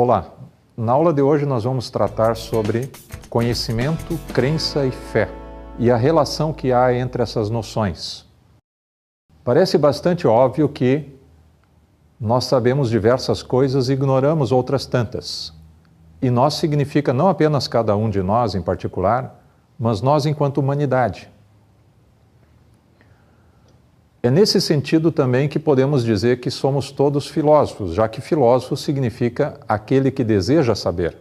Olá, na aula de hoje nós vamos tratar sobre conhecimento, crença e fé e a relação que há entre essas noções. Parece bastante óbvio que nós sabemos diversas coisas e ignoramos outras tantas. E nós significa não apenas cada um de nós em particular, mas nós enquanto humanidade. É nesse sentido também que podemos dizer que somos todos filósofos, já que filósofo significa aquele que deseja saber.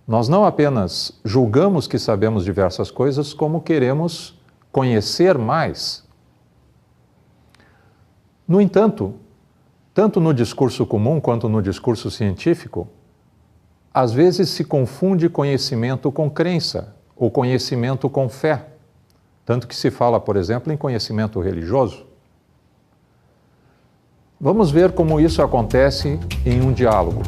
Nós não apenas julgamos que sabemos diversas coisas, como queremos conhecer mais. No entanto, tanto no discurso comum quanto no discurso científico, às vezes se confunde conhecimento com crença, ou conhecimento com fé. Tanto que se fala, por exemplo, em conhecimento religioso. Vamos ver como isso acontece em um diálogo.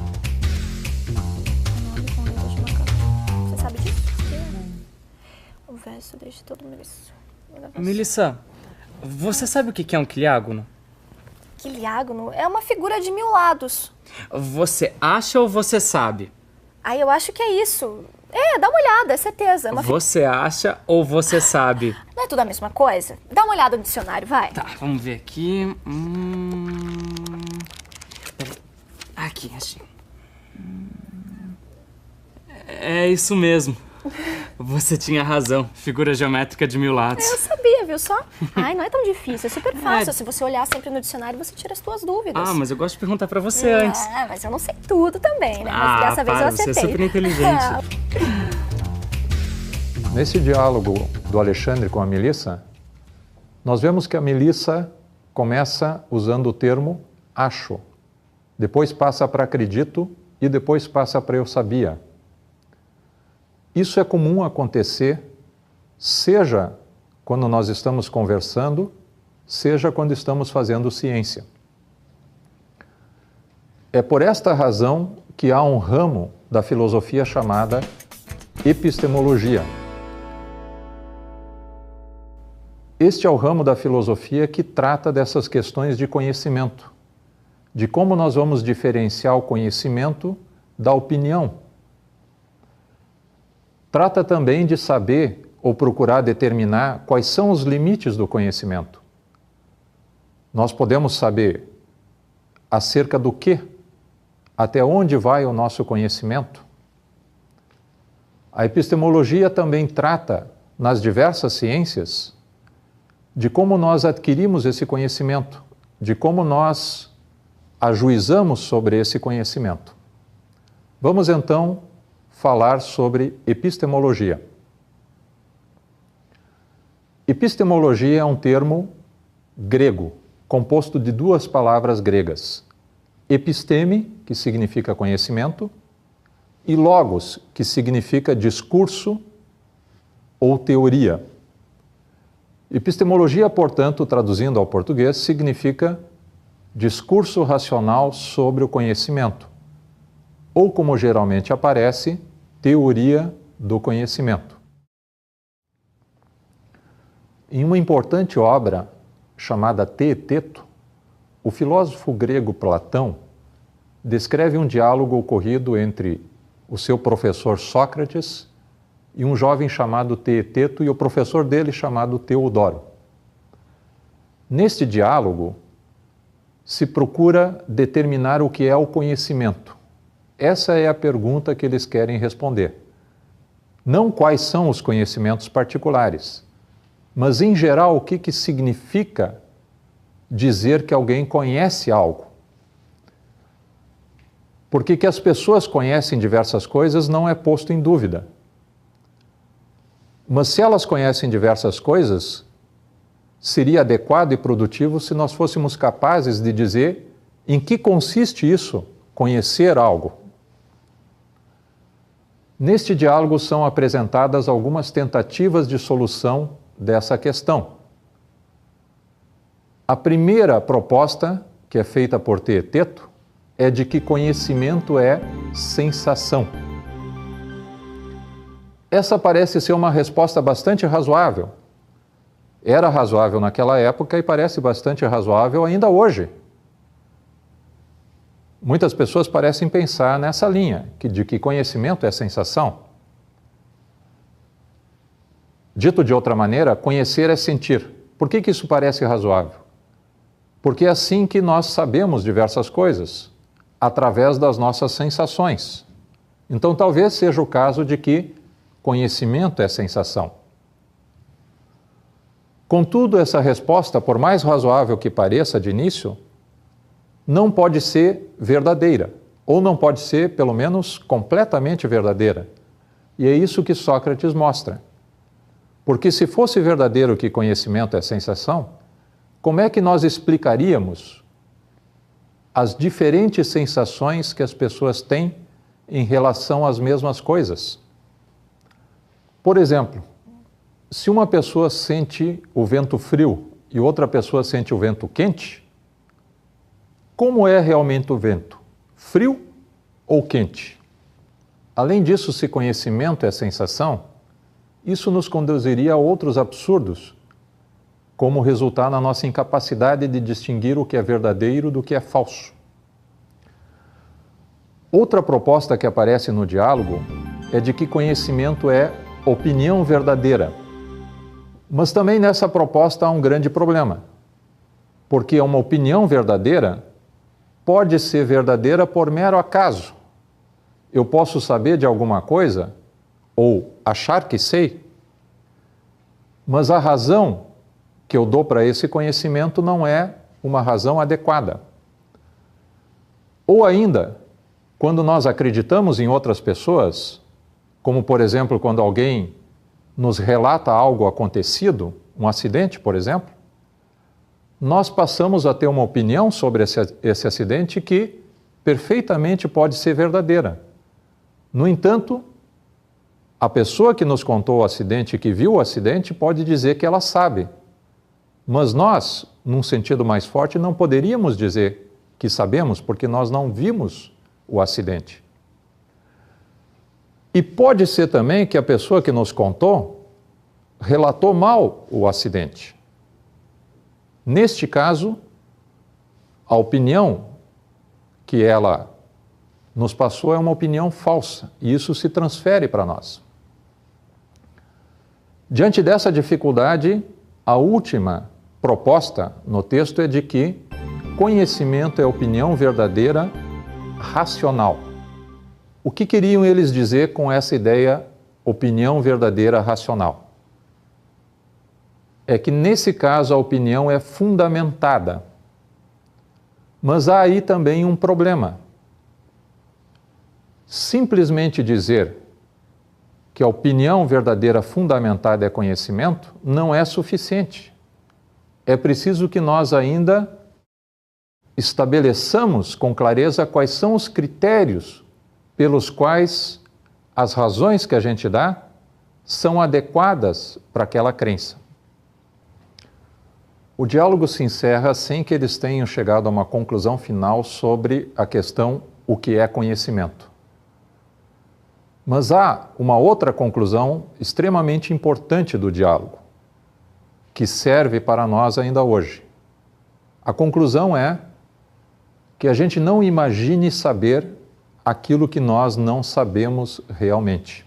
Você sabe disso? O verso deixa todo mundo isso. Melissa, você sabe o que é um quiliágono? Quiliágono é uma figura de 1000 lados. Você acha ou você sabe? Eu acho que é isso. Dá uma olhada, é certeza. Você acha ou você sabe? Não é tudo a mesma coisa? Dá uma olhada no dicionário, vai. Tá, vamos ver aqui. Peraí. Aqui, achei. É isso mesmo. Você tinha razão. Figura geométrica de 1000 lados. Eu sabia, viu só? Não é tão difícil, é super fácil. Se você olhar sempre no dicionário, você tira as suas dúvidas. Mas eu gosto de perguntar pra você antes. Mas eu não sei tudo também, né? Mas dessa vez eu acertei. Você é super inteligente. Nesse diálogo do Alexandre com a Melissa, nós vemos que a Melissa começa usando o termo acho, depois passa para acredito e depois passa para eu sabia. Isso é comum acontecer, seja quando nós estamos conversando, seja quando estamos fazendo ciência. É por esta razão que há um ramo da filosofia chamada epistemologia. Este é o ramo da filosofia que trata dessas questões de conhecimento, de como nós vamos diferenciar o conhecimento da opinião. Trata também de saber ou procurar determinar quais são os limites do conhecimento. Nós podemos saber acerca do quê? Até onde vai o nosso conhecimento? A epistemologia também trata, nas diversas ciências, de como nós adquirimos esse conhecimento, de como nós ajuizamos sobre esse conhecimento. Vamos então falar sobre epistemologia. Epistemologia é um termo grego, composto de duas palavras gregas. Episteme, que significa conhecimento, e logos, que significa discurso ou teoria. Epistemologia, portanto, traduzindo ao português, significa discurso racional sobre o conhecimento, ou, como geralmente aparece, teoria do conhecimento. Em uma importante obra chamada Teeteto, o filósofo grego Platão descreve um diálogo ocorrido entre o seu professor Sócrates e um jovem chamado Teeteto e o professor dele chamado Teodoro. Neste diálogo, se procura determinar o que é o conhecimento. Essa é a pergunta que eles querem responder. Não quais são os conhecimentos particulares, mas em geral o que significa dizer que alguém conhece algo. Porque que as pessoas conhecem diversas coisas não é posto em dúvida. Mas se elas conhecem diversas coisas, seria adequado e produtivo se nós fôssemos capazes de dizer em que consiste isso, conhecer algo. Neste diálogo são apresentadas algumas tentativas de solução dessa questão. A primeira proposta, que é feita por Teeteto, é de que conhecimento é sensação. Essa parece ser uma resposta bastante razoável. Era razoável naquela época e parece bastante razoável ainda hoje. muitas pessoas parecem pensar nessa linha, de que conhecimento é sensação. Dito de outra maneira, conhecer é sentir. Por que isso parece razoável? Porque é assim que nós sabemos diversas coisas, através das nossas sensações. Então, talvez seja o caso de que conhecimento é sensação. Contudo, essa resposta, por mais razoável que pareça de início, não pode ser verdadeira, ou não pode ser, pelo menos, completamente verdadeira. E é isso que Sócrates mostra. Porque se fosse verdadeiro que conhecimento é sensação, como é que nós explicaríamos as diferentes sensações que as pessoas têm em relação às mesmas coisas? Por exemplo, se uma pessoa sente o vento frio e outra pessoa sente o vento quente, como é realmente o vento? Frio ou quente? Além disso, se conhecimento é sensação, isso nos conduziria a outros absurdos, como resultar na nossa incapacidade de distinguir o que é verdadeiro do que é falso. Outra proposta que aparece no diálogo é de que conhecimento é opinião verdadeira. Mas também nessa proposta há um grande problema, porque uma opinião verdadeira pode ser verdadeira por mero acaso. Eu posso saber de alguma coisa, ou achar que sei, mas a razão que eu dou para esse conhecimento não é uma razão adequada. Ou ainda, quando nós acreditamos em outras pessoas, como por exemplo quando alguém nos relata algo acontecido, um acidente, por exemplo, nós passamos a ter uma opinião sobre esse acidente que perfeitamente pode ser verdadeira. No entanto, a pessoa que nos contou o acidente, que viu o acidente, pode dizer que ela sabe. Mas nós, num sentido mais forte, não poderíamos dizer que sabemos, porque nós não vimos o acidente. E pode ser também que a pessoa que nos contou relatou mal o acidente. Neste caso, a opinião que ela nos passou é uma opinião falsa, e isso se transfere para nós. Diante dessa dificuldade, a última proposta no texto é de que conhecimento é opinião verdadeira racional. O que queriam eles dizer com essa ideia opinião verdadeira racional? É que nesse caso a opinião é fundamentada. Mas há aí também um problema. Simplesmente dizer que a opinião verdadeira fundamentada é conhecimento não é suficiente. É preciso que nós ainda estabeleçamos com clareza quais são os critérios pelos quais as razões que a gente dá são adequadas para aquela crença. O diálogo se encerra sem que eles tenham chegado a uma conclusão final sobre a questão o que é conhecimento. Mas há uma outra conclusão extremamente importante do diálogo, que serve para nós ainda hoje. A conclusão é que a gente não imagine saber aquilo que nós não sabemos realmente.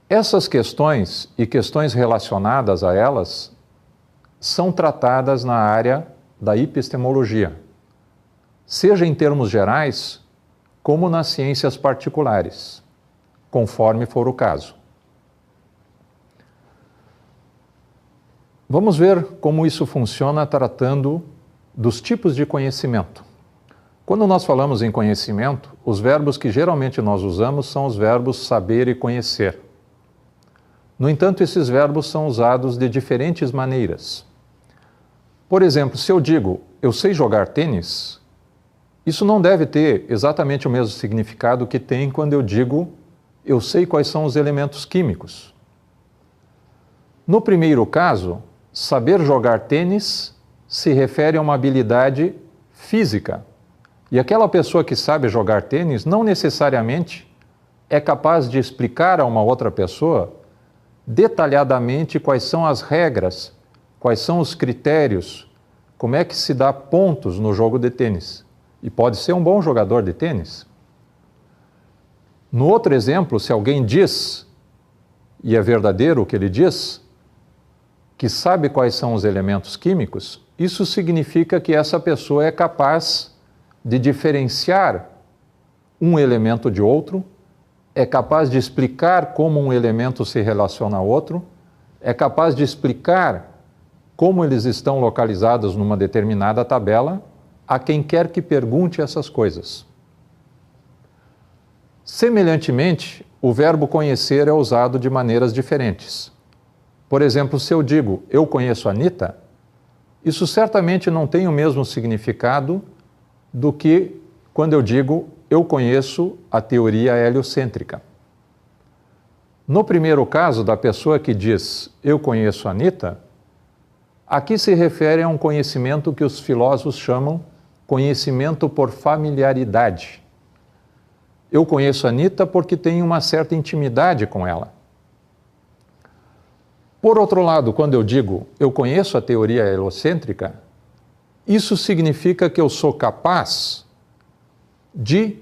Essas questões e questões relacionadas a elas são tratadas na área da epistemologia, seja em termos gerais, como nas ciências particulares, conforme for o caso. Vamos ver como isso funciona tratando dos tipos de conhecimento. Quando nós falamos em conhecimento, os verbos que geralmente nós usamos são os verbos saber e conhecer. No entanto, esses verbos são usados de diferentes maneiras. Por exemplo, se eu digo, eu sei jogar tênis, isso não deve ter exatamente o mesmo significado que tem quando eu digo, eu sei quais são os elementos químicos. No primeiro caso, saber jogar tênis se refere a uma habilidade física. E aquela pessoa que sabe jogar tênis não necessariamente é capaz de explicar a uma outra pessoa detalhadamente quais são as regras, quais são os critérios, como é que se dá pontos no jogo de tênis. E pode ser um bom jogador de tênis. No outro exemplo, se alguém diz, e é verdadeiro o que ele diz, que sabe quais são os elementos químicos, isso significa que essa pessoa é capaz de diferenciar um elemento de outro, é capaz de explicar como um elemento se relaciona a outro, é capaz de explicar como eles estão localizados numa determinada tabela a quem quer que pergunte essas coisas. Semelhantemente, o verbo conhecer é usado de maneiras diferentes. Por exemplo, se eu digo, eu conheço a Anitta, isso certamente não tem o mesmo significado do que quando eu digo, eu conheço a teoria heliocêntrica. No primeiro caso, da pessoa que diz, eu conheço a Anitta, aqui se refere a um conhecimento que os filósofos chamam conhecimento por familiaridade. Eu conheço a Anitta porque tenho uma certa intimidade com ela. Por outro lado, quando eu digo eu conheço a teoria heliocêntrica, isso significa que eu sou capaz de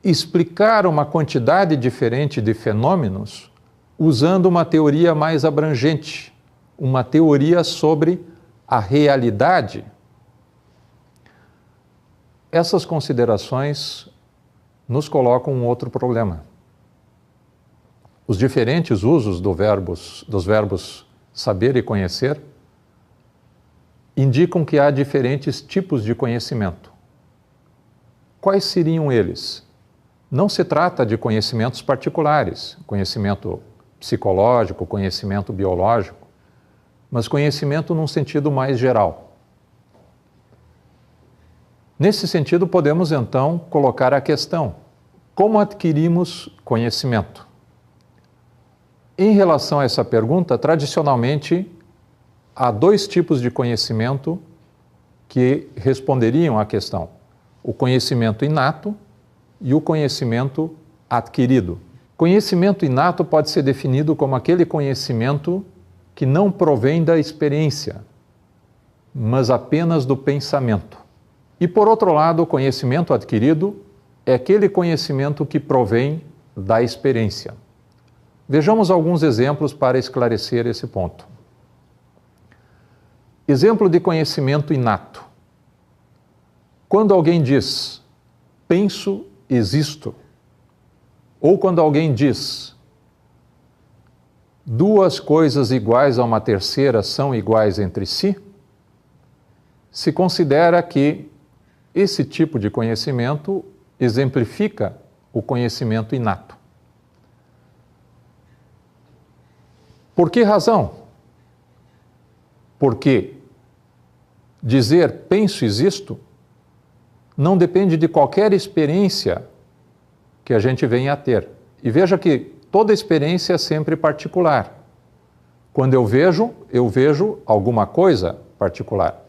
explicar uma quantidade diferente de fenômenos usando uma teoria mais abrangente, uma teoria sobre a realidade. Essas considerações nos colocam um outro problema. Os diferentes usos dos verbos saber e conhecer indicam que há diferentes tipos de conhecimento. Quais seriam eles? Não se trata de conhecimentos particulares, conhecimento psicológico, conhecimento biológico, mas conhecimento num sentido mais geral. Nesse sentido, podemos então colocar a questão: como adquirimos conhecimento? Em relação a essa pergunta, tradicionalmente, há dois tipos de conhecimento que responderiam à questão: o conhecimento inato e o conhecimento adquirido. Conhecimento inato pode ser definido como aquele conhecimento que não provém da experiência, mas apenas do pensamento. E, por outro lado, o conhecimento adquirido é aquele conhecimento que provém da experiência. Vejamos alguns exemplos para esclarecer esse ponto. Exemplo de conhecimento inato. Quando alguém diz, penso, existo, ou quando alguém diz, duas coisas iguais a uma terceira são iguais entre si, se considera que esse tipo de conhecimento exemplifica o conhecimento inato. Por que razão? Porque dizer penso, existo não depende de qualquer experiência que a gente venha a ter. E veja que toda experiência é sempre particular. Quando eu vejo alguma coisa particular.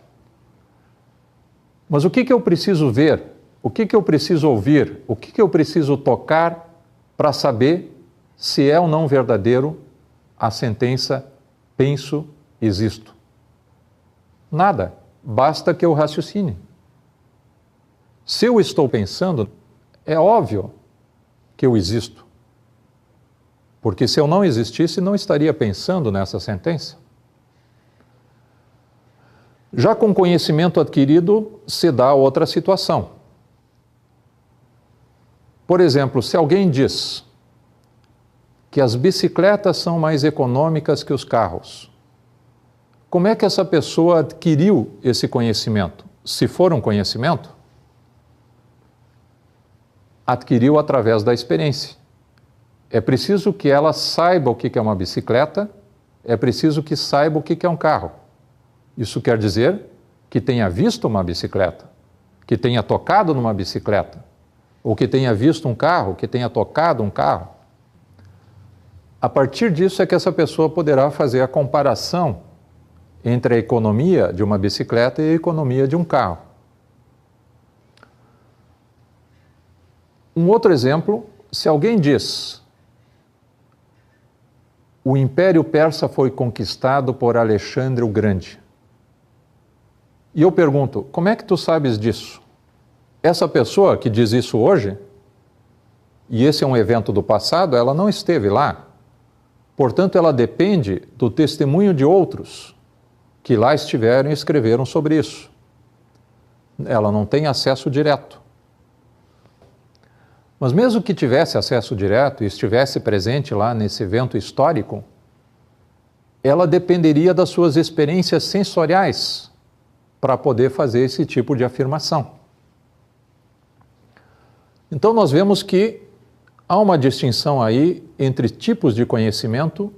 Mas o que eu preciso ver? O que eu preciso ouvir? O que eu preciso tocar para saber se é ou não verdadeiro a sentença penso, existo? Nada. Basta que eu raciocine. Se eu estou pensando, é óbvio que eu existo. Porque se eu não existisse, não estaria pensando nessa sentença. Já com conhecimento adquirido, se dá outra situação. Por exemplo, se alguém diz que as bicicletas são mais econômicas que os carros, como é que essa pessoa adquiriu esse conhecimento? Se for um conhecimento, adquiriu através da experiência. É preciso que ela saiba o que é uma bicicleta, é preciso que saiba o que é um carro. Isso quer dizer que tenha visto uma bicicleta, que tenha tocado numa bicicleta, ou que tenha visto um carro, que tenha tocado um carro. A partir disso é que essa pessoa poderá fazer a comparação entre a economia de uma bicicleta e a economia de um carro. Um outro exemplo, se alguém diz: o Império Persa foi conquistado por Alexandre o Grande. E eu pergunto, como é que tu sabes disso? Essa pessoa que diz isso hoje, e esse é um evento do passado, ela não esteve lá. Portanto, ela depende do testemunho de outros que lá estiveram e escreveram sobre isso. Ela não tem acesso direto. Mas mesmo que tivesse acesso direto e estivesse presente lá nesse evento histórico, ela dependeria das suas experiências sensoriais para poder fazer esse tipo de afirmação. Então nós vemos que há uma distinção aí entre tipos de conhecimento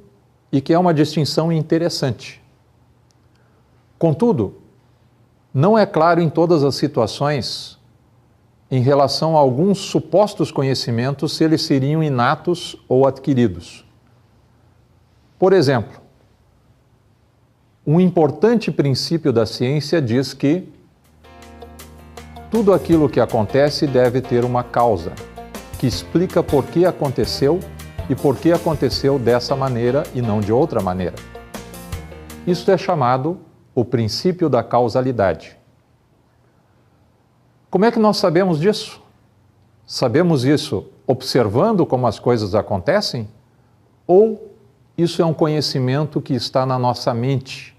e que é uma distinção interessante. Contudo, não é claro em todas as situações em relação a alguns supostos conhecimentos se eles seriam inatos ou adquiridos. Por exemplo, um importante princípio da ciência diz que tudo aquilo que acontece deve ter uma causa, que explica por que aconteceu e por que aconteceu dessa maneira e não de outra maneira. Isso é chamado o princípio da causalidade. Como é que nós sabemos disso? Sabemos isso observando como as coisas acontecem? Ou isso é um conhecimento que está na nossa mente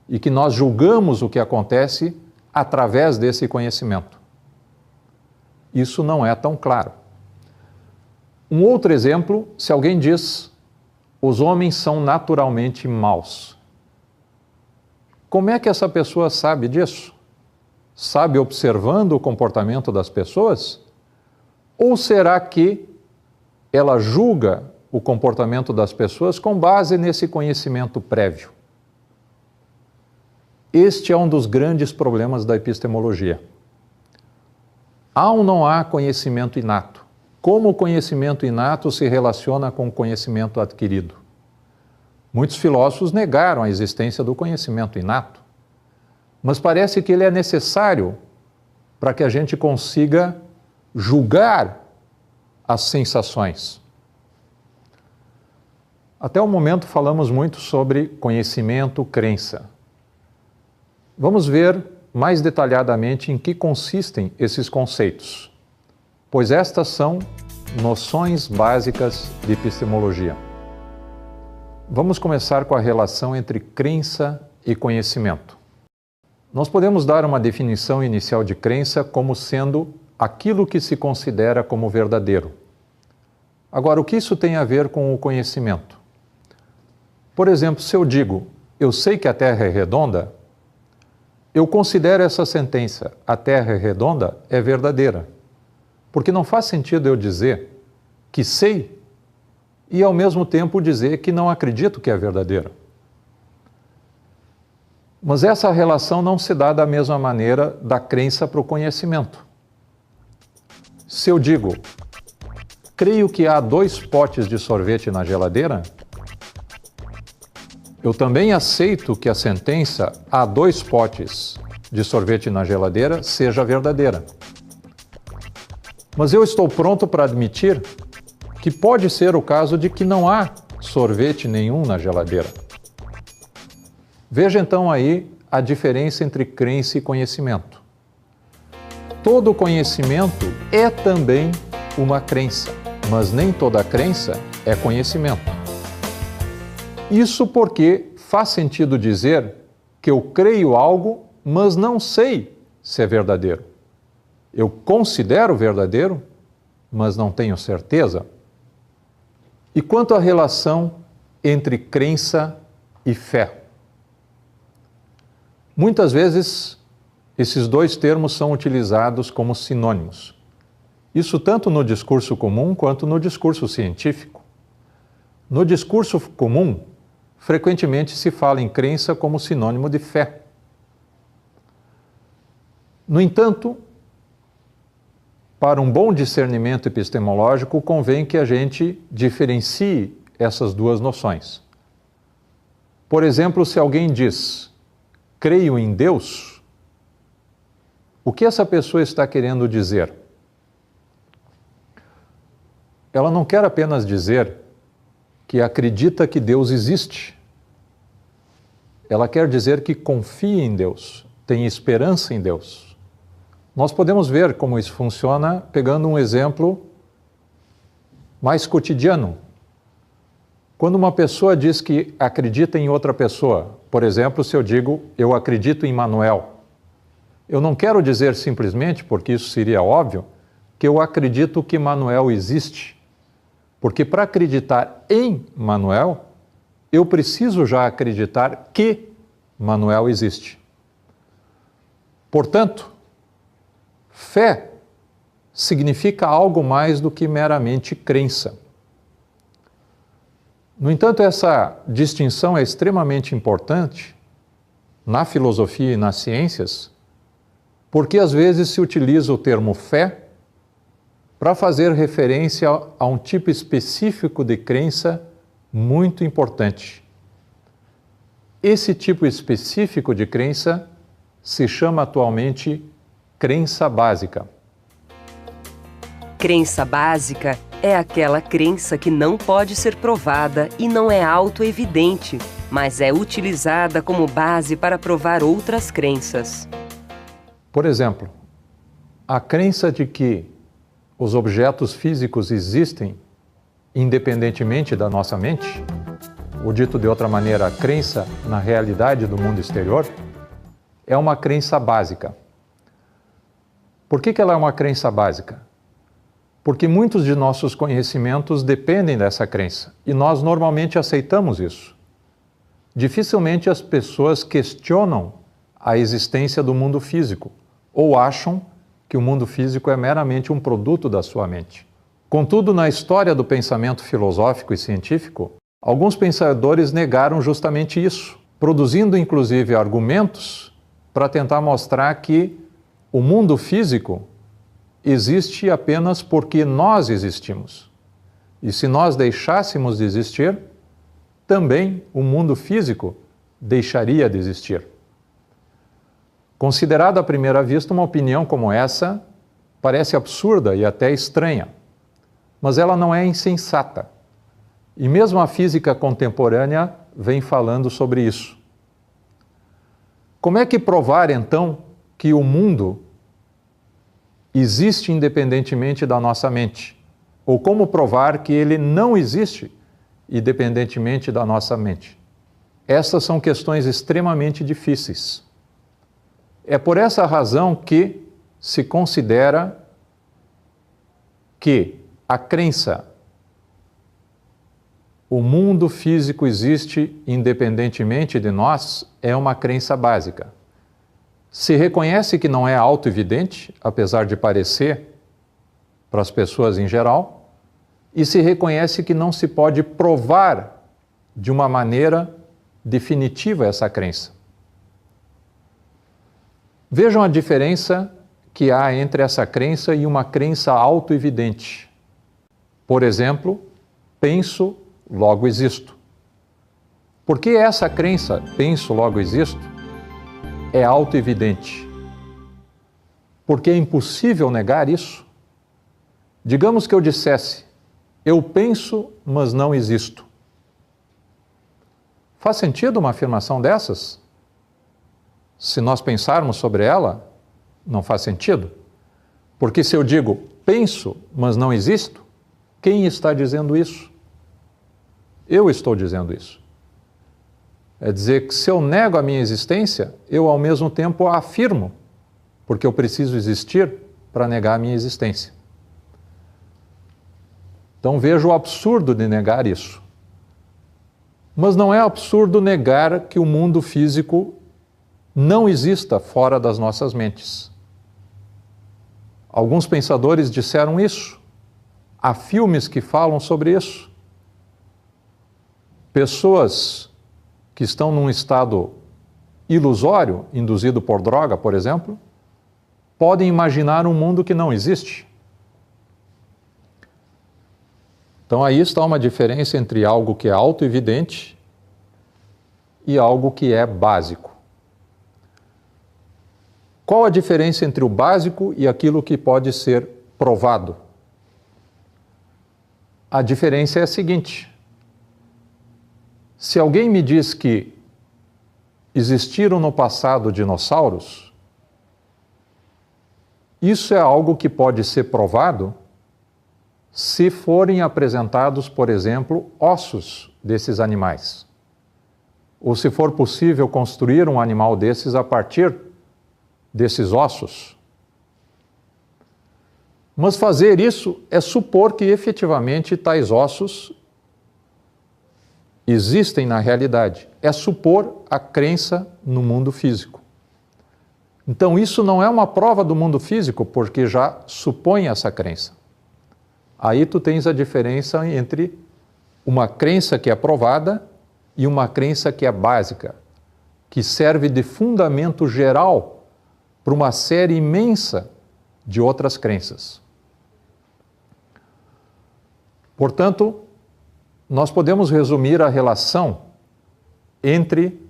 e que nós julgamos o que acontece através desse conhecimento? Isso não é tão claro. Um outro exemplo, se alguém diz, os homens são naturalmente maus. Como é que essa pessoa sabe disso? Sabe observando o comportamento das pessoas? Ou será que ela julga o comportamento das pessoas com base nesse conhecimento prévio? Este é um dos grandes problemas da epistemologia. Há ou não há conhecimento inato? Como o conhecimento inato se relaciona com o conhecimento adquirido? Muitos filósofos negaram a existência do conhecimento inato, mas parece que ele é necessário para que a gente consiga julgar as sensações. Até o momento falamos muito sobre conhecimento, crença. Vamos ver mais detalhadamente em que consistem esses conceitos, pois estas são noções básicas de epistemologia. Vamos começar com a relação entre crença e conhecimento. Nós podemos dar uma definição inicial de crença como sendo aquilo que se considera como verdadeiro. Agora, o que isso tem a ver com o conhecimento? Por exemplo, se eu digo, eu sei que a Terra é redonda, eu considero essa sentença, a Terra é redonda, é verdadeira. Porque não faz sentido eu dizer que sei e ao mesmo tempo dizer que não acredito que é verdadeira. Mas essa relação não se dá da mesma maneira da crença para o conhecimento. Se eu digo, creio que há 2 potes de sorvete na geladeira, eu também aceito que a sentença há 2 potes de sorvete na geladeira seja verdadeira. Mas eu estou pronto para admitir que pode ser o caso de que não há sorvete nenhum na geladeira. Veja então aí a diferença entre crença e conhecimento. Todo conhecimento é também uma crença, mas nem toda crença é conhecimento. Isso porque faz sentido dizer que eu creio algo, mas não sei se é verdadeiro. Eu considero verdadeiro, mas não tenho certeza. E quanto à relação entre crença e fé? Muitas vezes, esses 2 termos são utilizados como sinônimos. Isso tanto no discurso comum quanto no discurso científico. No discurso comum, frequentemente se fala em crença como sinônimo de fé. No entanto, para um bom discernimento epistemológico, convém que a gente diferencie essas 2 noções. Por exemplo, se alguém diz, creio em Deus, o que essa pessoa está querendo dizer? Ela não quer apenas dizer que acredita que Deus existe. Ela quer dizer que confia em Deus tem esperança em Deus. Nós podemos ver como isso funciona pegando um exemplo mais cotidiano. Quando uma pessoa diz que acredita em outra pessoa, por exemplo, se eu digo, eu acredito em Manuel, eu não quero dizer simplesmente, porque isso seria óbvio, que eu acredito que Manuel existe. Porque para acreditar em Manuel, eu preciso já acreditar que Manuel existe. Portanto, fé significa algo mais do que meramente crença. No entanto, essa distinção é extremamente importante na filosofia e nas ciências, porque às vezes se utiliza o termo fé para fazer referência a um tipo específico de crença muito importante. Esse tipo específico de crença se chama atualmente crença básica. Crença básica é aquela crença que não pode ser provada e não é autoevidente, mas é utilizada como base para provar outras crenças. Por exemplo, a crença de que os objetos físicos existem independentemente da nossa mente, ou dito de outra maneira, a crença na realidade do mundo exterior, é uma crença básica. Por que ela é uma crença básica? Porque muitos de nossos conhecimentos dependem dessa crença e nós normalmente aceitamos isso. Dificilmente as pessoas questionam a existência do mundo físico ou acham que o mundo físico é meramente um produto da sua mente. Contudo, na história do pensamento filosófico e científico, alguns pensadores negaram justamente isso, produzindo inclusive argumentos para tentar mostrar que o mundo físico existe apenas porque nós existimos. E se nós deixássemos de existir, também o mundo físico deixaria de existir. Considerada à primeira vista, uma opinião como essa parece absurda e até estranha, mas ela não é insensata. E mesmo a física contemporânea vem falando sobre isso. Como é que provar, então, que o mundo existe independentemente da nossa mente? Ou como provar que ele não existe independentemente da nossa mente? Essas são questões extremamente difíceis. É por essa razão que se considera que a crença, o mundo físico existe independentemente de nós, é uma crença básica. Se reconhece que não é autoevidente, apesar de parecer para as pessoas em geral, e se reconhece que não se pode provar de uma maneira definitiva essa crença. Vejam a diferença que há entre essa crença e uma crença autoevidente. Por exemplo, penso, logo existo. Por que essa crença, penso, logo existo, é autoevidente? Porque é impossível negar isso. Digamos que eu dissesse, eu penso, mas não existo. Faz sentido uma afirmação dessas? Se nós pensarmos sobre ela, não faz sentido. Porque se eu digo, penso, mas não existo, quem está dizendo isso? Eu estou dizendo isso. É dizer que se eu nego a minha existência, eu ao mesmo tempo a afirmo, porque eu preciso existir para negar a minha existência. Então vejo o absurdo de negar isso. Mas não é absurdo negar que o mundo físico não exista fora das nossas mentes. Alguns pensadores disseram isso. Há filmes que falam sobre isso. Pessoas que estão num estado ilusório, induzido por droga, por exemplo, podem imaginar um mundo que não existe. Então aí está uma diferença entre algo que é autoevidente e algo que é básico. Qual a diferença entre o básico e aquilo que pode ser provado? A diferença é a seguinte: se alguém me diz que existiram no passado dinossauros, isso é algo que pode ser provado se forem apresentados, por exemplo, ossos desses animais. Ou se for possível construir um animal desses a partir desses ossos. Mas fazer isso é supor que efetivamente tais ossos existem na realidade. É supor a crença no mundo físico. Então isso não é uma prova do mundo físico, porque já supõe essa crença. Aí tu tens a diferença entre uma crença que é provada e uma crença que é básica, que serve de fundamento geral para uma série imensa de outras crenças. Portanto, nós podemos resumir a relação entre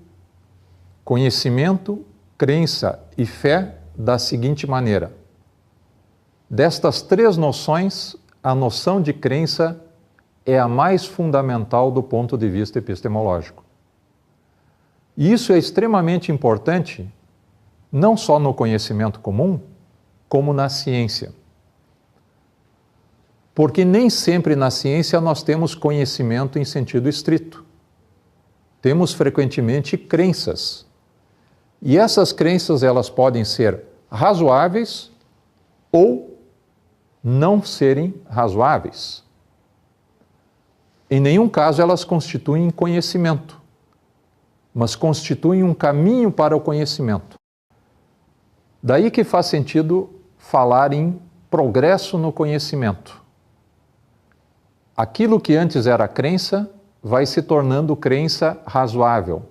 conhecimento, crença e fé da seguinte maneira. Destas três noções, a noção de crença é a mais fundamental do ponto de vista epistemológico. E isso é extremamente importante, não só no conhecimento comum, como na ciência. Porque nem sempre na ciência nós temos conhecimento em sentido estrito. Temos frequentemente crenças. E essas crenças elas podem ser razoáveis ou não serem razoáveis. Em nenhum caso elas constituem conhecimento, mas constituem um caminho para o conhecimento. Daí que faz sentido falar em progresso no conhecimento. Aquilo que antes era crença vai se tornando crença razoável,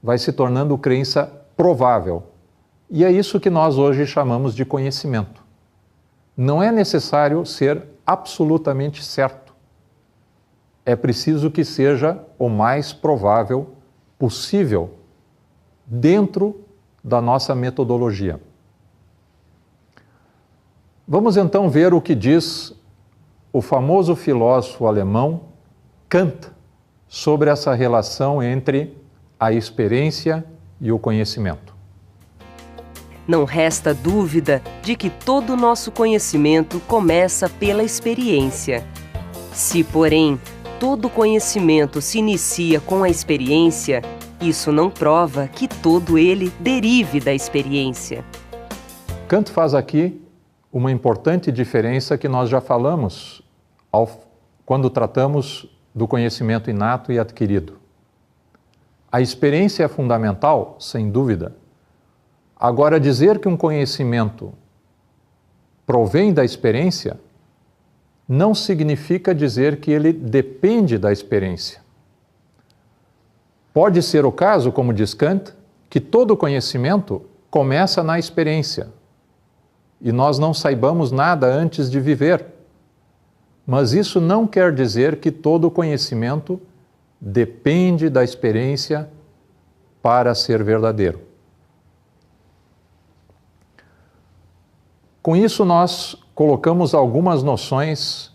vai se tornando crença provável. E é isso que nós hoje chamamos de conhecimento. Não é necessário ser absolutamente certo. É preciso que seja o mais provável possível dentro da nossa metodologia. Vamos então ver o que diz o famoso filósofo alemão Kant sobre essa relação entre a experiência e o conhecimento. Não resta dúvida de que todo o nosso conhecimento começa pela experiência. Se, porém, todo conhecimento se inicia com a experiência, isso não prova que todo ele derive da experiência. Kant faz aqui uma importante diferença que nós já falamos quando tratamos do conhecimento inato e adquirido. A experiência é fundamental, sem dúvida. Agora, dizer que um conhecimento provém da experiência não significa dizer que ele depende da experiência. Pode ser o caso, como diz Kant, que todo conhecimento começa na experiência e nós não saibamos nada antes de viver. Mas isso não quer dizer que todo conhecimento depende da experiência para ser verdadeiro. Com isso, nós colocamos algumas noções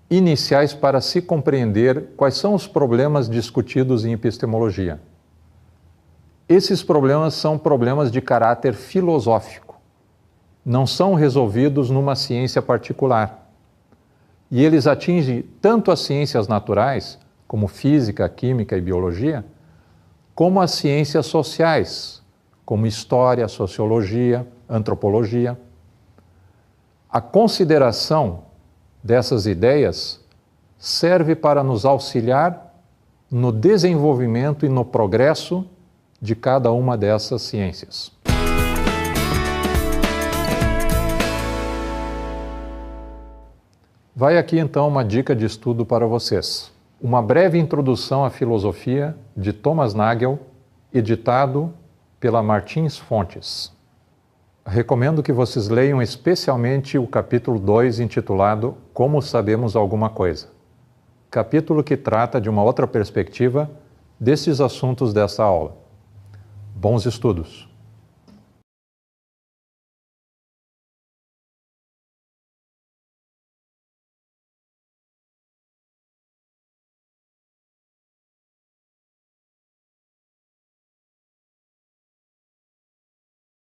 iniciais para se compreender quais são os problemas discutidos em epistemologia. Esses problemas são problemas de caráter filosófico, não são resolvidos numa ciência particular. E eles atingem tanto as ciências naturais, como física, química e biologia, como as ciências sociais, como história, sociologia, antropologia. A consideração dessas ideias serve para nos auxiliar no desenvolvimento e no progresso de cada uma dessas ciências. Vai aqui então uma dica de estudo para vocês. Uma breve introdução à filosofia de Thomas Nagel, editado pela Martins Fontes. Recomendo que vocês leiam especialmente o capítulo 2, intitulado Como Sabemos Alguma Coisa. Capítulo que trata de uma outra perspectiva desses assuntos dessa aula. Bons estudos!